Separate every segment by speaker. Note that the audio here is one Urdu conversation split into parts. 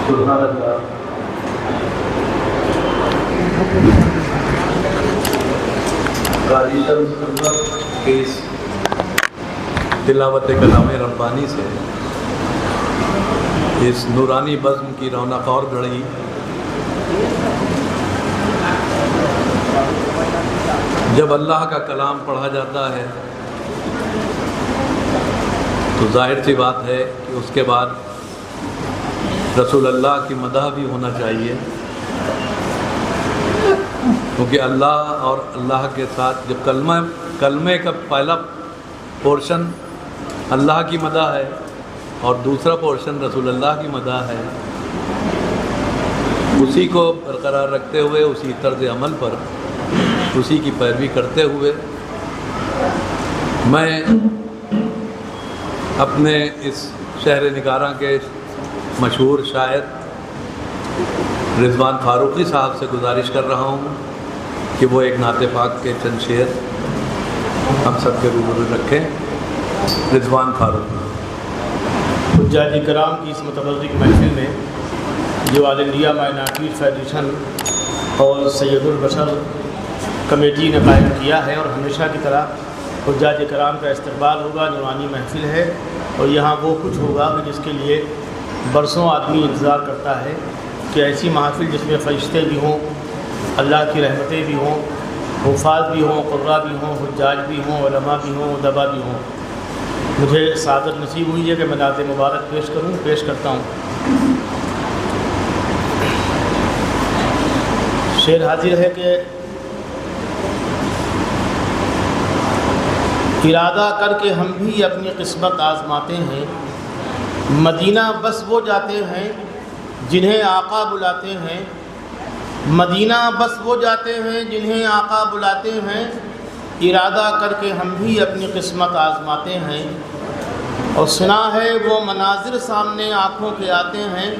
Speaker 1: سبحان اللہ۔ قاری شمس کے اس تلاوت کلام ربانی سے اس نورانی بزم کی رونق اور بڑھی۔ جب اللہ کا کلام پڑھا جاتا ہے تو ظاہر سی بات ہے کہ اس کے بعد رسول اللہ کی مدح بھی ہونا چاہیے، کیونکہ اللہ اور اللہ کے ساتھ جب کلمے کا پہلا پورشن اللہ کی مدح ہے اور دوسرا پورشن رسول اللہ کی مدح ہے، اسی کو برقرار رکھتے ہوئے، اسی طرز عمل پر اسی کی پیروی کرتے ہوئے میں اپنے اس شہر نگاراں کے مشہور شاعر رضوان فاروقی صاحب سے گزارش کر رہا ہوں کہ وہ ایک نعت پاک کے چند شعر ہم سب کے روبرو رکھیں۔ رضوان فاروقی۔
Speaker 2: حجاج کرام کی اس متبرک محفل میں جو آل انڈیا مائنارٹی فیڈریشن اور سید البشر کمیٹی نے قائم کیا ہے، اور ہمیشہ کی طرح حجاج کرام کا استقبال ہوگا، نورانی محفل ہے، اور یہاں وہ کچھ ہوگا کہ جس کے لیے برسوں آدمی انتظار کرتا ہے کہ ایسی محفل جس میں فرشتے بھی ہوں، اللہ کی رحمتیں بھی ہوں، حفاظ بھی ہوں، قرہ بھی ہوں، حجاج بھی ہوں، علماء بھی ہوں، ادبا بھی ہوں۔ مجھے سعادت نصیب ہوئی ہے کہ میں نعت مبارک پیش کرتا ہوں۔ شعر حاضر ہے کہ ارادہ کر کے ہم بھی اپنی قسمت آزماتے ہیں، مدینہ بس وہ جاتے ہیں جنہیں آقا بلاتے ہیں، مدینہ بس وہ جاتے ہیں جنہیں آقا بلاتے ہیں، ارادہ کر کے ہم بھی اپنی قسمت آزماتے ہیں، اور سنا ہے وہ مناظر سامنے آنکھوں کے آتے ہیں،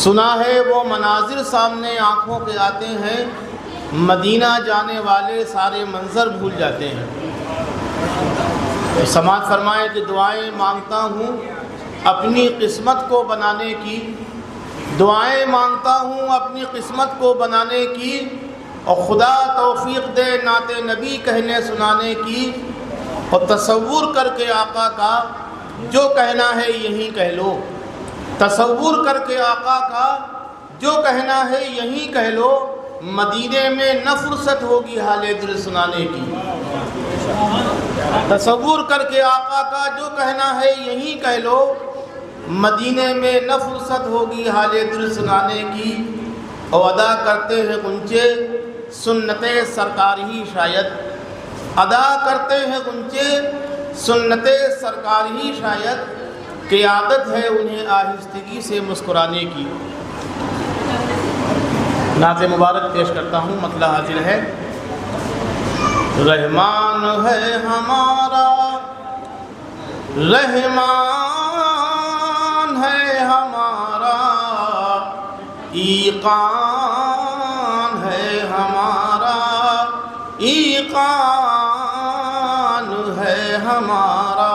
Speaker 2: سنا ہے وہ مناظر سامنے آنکھوں کے آتے ہیں، مدینہ جانے والے سارے منظر بھول جاتے ہیں۔ سماعت فرمائے کہ دعائیں مانگتا ہوں اپنی قسمت کو بنانے کی، دعائیں مانگتا ہوں اپنی قسمت کو بنانے کی، اور خدا توفیق دے نعت نبی کہنے سنانے کی، اور تصور کر کے آقا کا جو کہنا ہے یہیں کہہ لو، تصور کر کے آقا کا جو کہنا ہے یہیں کہہ لو، مدینے میں نہ فرصت ہوگی حال دل سنانے کی، تصور کر کے آقا کا جو کہنا ہے یہیں کہہ لو، مدینے میں نہ فرصت ہوگی حال دل سنانے کی، اور ادا کرتے ہیں غنچے سنت سرکار ہی شاید، ادا کرتے ہیں غنچے سنت سرکار ہی شاید، کہ عادت ہے انہیں آہستگی سے مسکرانے کی۔ نعت مبارک پیش کرتا ہوں، مطلع حاضر ہے۔ رحمان ہے ہمارا، رحمان ہے ہمارا، ایقان ہے ہمارا، ایقان ہے ہمارا۔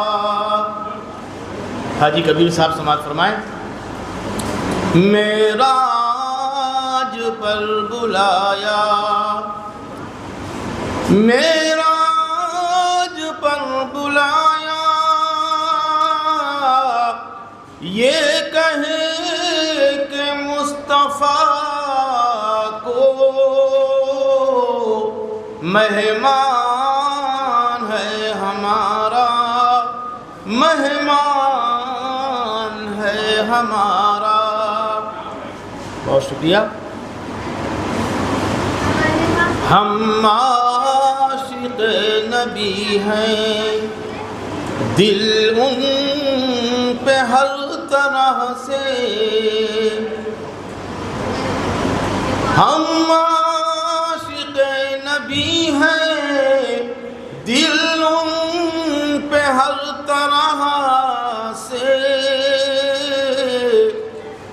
Speaker 2: حاجی کبیر صاحب سماعت فرمائیں۔ معراج پر بلایا، معراج پر بلایا، یہ کہے کہ مصطفیٰ کو مہمان ہے ہمارا، مہمان ہے ہمارا۔ بہت شکریہ۔ ہم عاشق نبی ہیں، دل ان پہ ہر طرح سے، ہم عاشق نبی ہیں، دل ان پہ ہر طرح سے،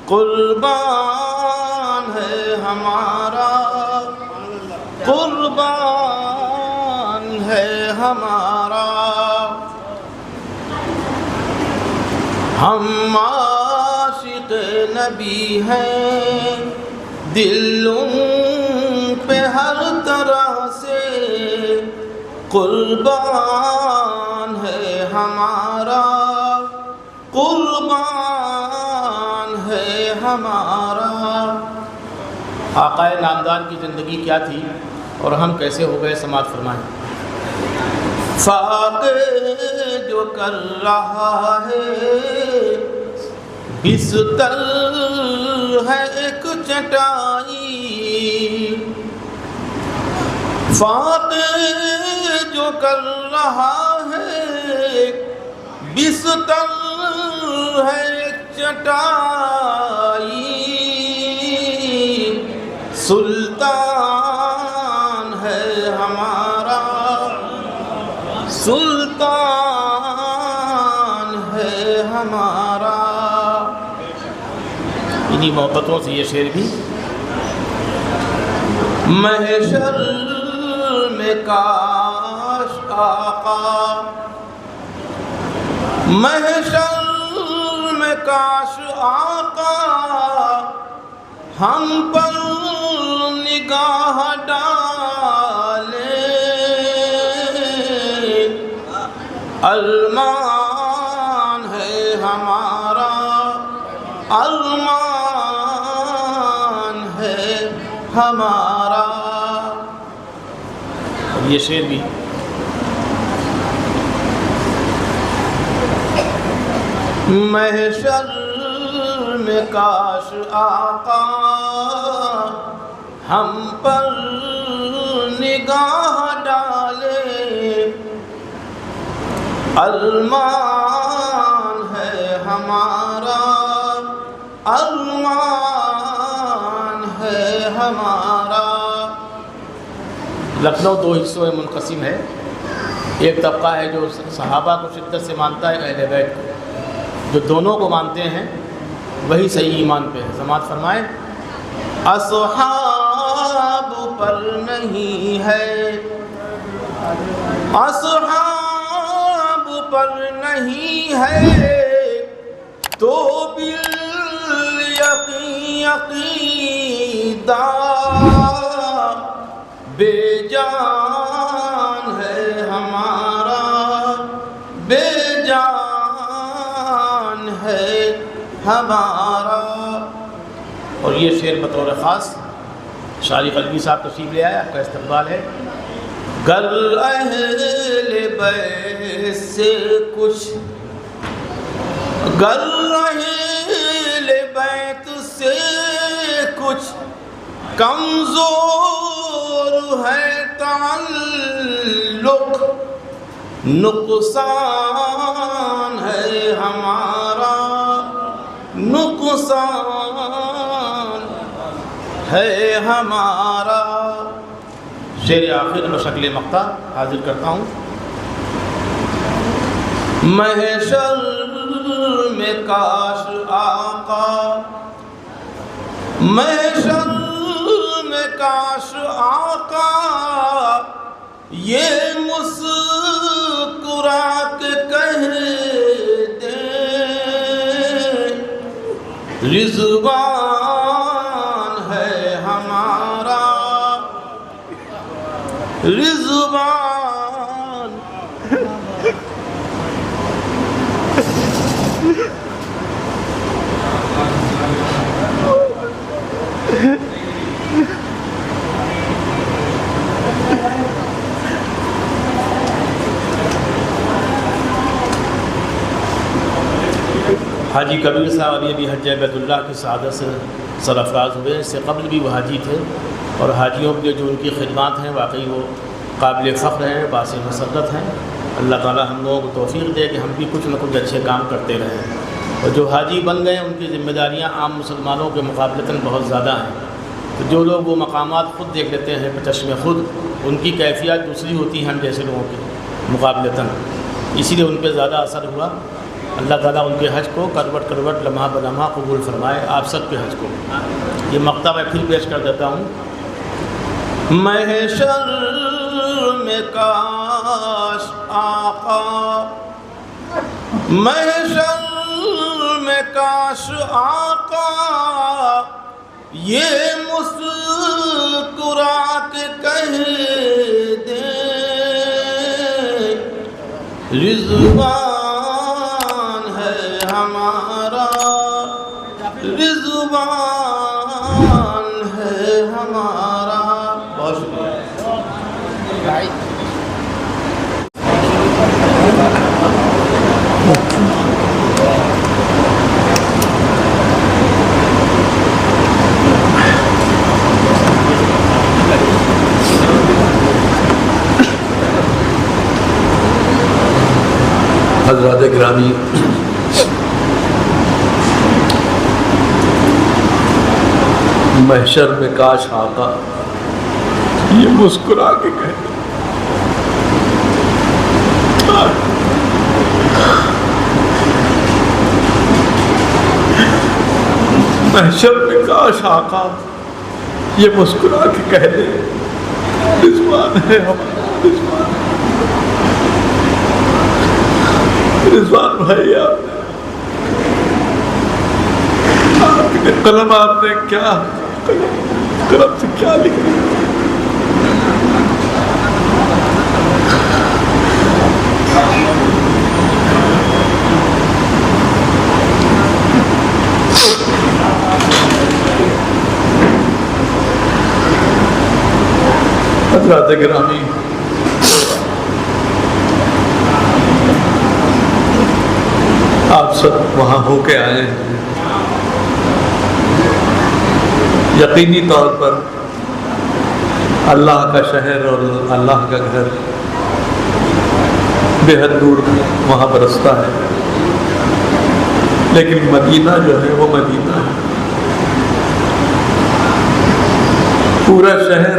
Speaker 2: قربان ہے ہمارا، قربان ہے ہمارا۔ ہم عاشق
Speaker 3: عاشق نبی ہیں، دل ان پہ ہر طرح سے قربان ہے ہمارا، قربان ہے ہمارا۔
Speaker 2: آقا نامدار کی زندگی کیا تھی اور ہم کیسے ہو گئے، سماعت فرمائیں۔
Speaker 3: فاقے جو کر رہا ہے بستر ہے ایک چٹائی، فاقے جو کر رہا ہے بستر ہے ایک چٹائی، سلطان ہے ہمارا، سلطان ہے ہمارا۔
Speaker 2: انہی محبتوں سے یہ شعر بھی۔
Speaker 3: محشر میں کاش آقا، محشر میں کاش آقا ہم پر نگاہ ڈالے، ارمان ہے ہمارا، ارمان ہے ہمارا۔
Speaker 2: اور یہ شعر بھی۔
Speaker 3: محشر میں کاش آقا ہم پر نگاہ ڈالے، ارمان ہے ہمارا، ارمان ہے ہمارا۔
Speaker 2: لکھنؤ دو حصوں میں منقسم ہے۔ ایک طبقہ ہے جو صحابہ کو شدت سے مانتا ہے، اہل بیت کو، جو دونوں کو مانتے ہیں وہی صحیح ایمان پہ ہے۔ سماعت فرمائیں۔
Speaker 3: اصحاب پر نہیں ہے، اصحاب پر نہیں ہے تو بالیقین عقیدہ بے جان ہے ہمارا، بے جان ہے ہمارا۔
Speaker 2: اور یہ شعر بطور خاص شاعری قلبی صاحب تشریف لے آئے، آپ کا استقبال ہے۔
Speaker 3: گر اہل بیت سے کچھ، گر اہل بیت سے کچھ کمزور ہے تعلق، نقصان ہے ہمارا، نقصان ہے ہمارا۔
Speaker 2: شعر آخر بشکل مقطع حاضر کرتا ہوں۔
Speaker 3: محشر میں کاش آقا، محشر میں کاش آقا یہ مسکرا کے کہہ دیں، رضوان ہے ہمارا، رضوان۔
Speaker 2: حاجی کبیر صاحب ابھی حج بیت اللہ کی سعادت سے سرفراز ہوئے۔ اس سے قبل بھی وہ حاجی تھے، اور حاجیوں کے جو ان کی خدمات ہیں واقعی وہ قابل فخر ہیں، باعث مسرت ہیں۔ اللہ تعالی ہم لوگوں کو توفیق دے کہ ہم بھی کچھ نہ کچھ اچھے کام کرتے رہیں۔ اور جو حاجی بن گئے ان کی ذمہ داریاں عام مسلمانوں کے مقابلتاً بہت زیادہ ہیں، تو جو لوگ وہ مقامات خود دیکھ لیتے ہیں بچشم خود، ان کی کیفیت دوسری ہوتی ہے ہم جیسے لوگوں کے مقابلتاً، اسی لیے ان پہ زیادہ اثر ہوا۔ اللہ تعالیٰ ان کے حج کو کروٹ کروٹ لمحہ بلمحہ قبول فرمائے، آپ سب کے حج کو۔ یہ مقطع میں پھر پیش کر دیتا ہوں۔
Speaker 3: محشر میں کاش آقا، محشر میں کاش آقا یہ مسکرا کے کہہ دے رضوان ہے ہمارا، رضوان ہے ہمارا۔ بہت شکریہ۔
Speaker 1: حضرات گرامی، محشر میں کاش آقا یہ مسکرا کے کہے، محشر میں کاش آقا یہ مسکرا کے کہہ دے رضوان ہے ہمارا، رضوان۔ رضوان بھائی، آپ نے قلم، آپ نے کیا قلم سے کیا لکھا؟ حضرات گرامی، آپ سب وہاں ہو کے آئے ہیں، یقینی طور پر اللہ کا شہر اور اللہ کا گھر بے حد نور وہاں برستا ہے، لیکن مدینہ جو ہے وہ مدینہ ہے۔ پورا شہر،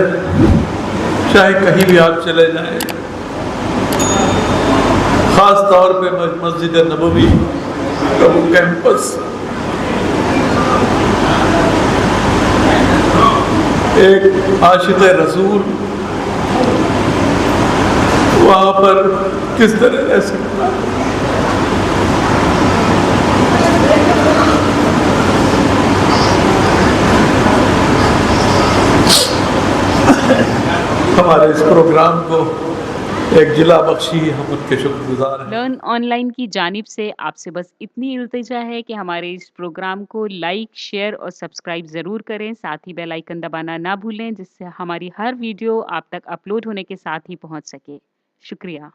Speaker 1: چاہے کہیں بھی آپ چلے جائیں، خاص طور پہ مسجد نبوی کا وہ کیمپس، ایک عاشق رسول وہاں پر کس طرح رہ سکتا ہے؟ ہمارے اس پروگرام کو ایک جلا بخشی، ہم ان کے شکر گزار ہیں۔
Speaker 4: لرن آن لائن کی جانب سے آپ سے بس اتنی التجا ہے کہ ہمارے اس پروگرام کو لائک، شیئر اور سبسکرائب ضرور کریں، ساتھ ہی بیل آئیکن دبانا نہ بھولیں، جس سے ہماری ہر ویڈیو آپ تک اپلوڈ ہونے کے ساتھ ہی پہنچ سکے۔ شکریہ۔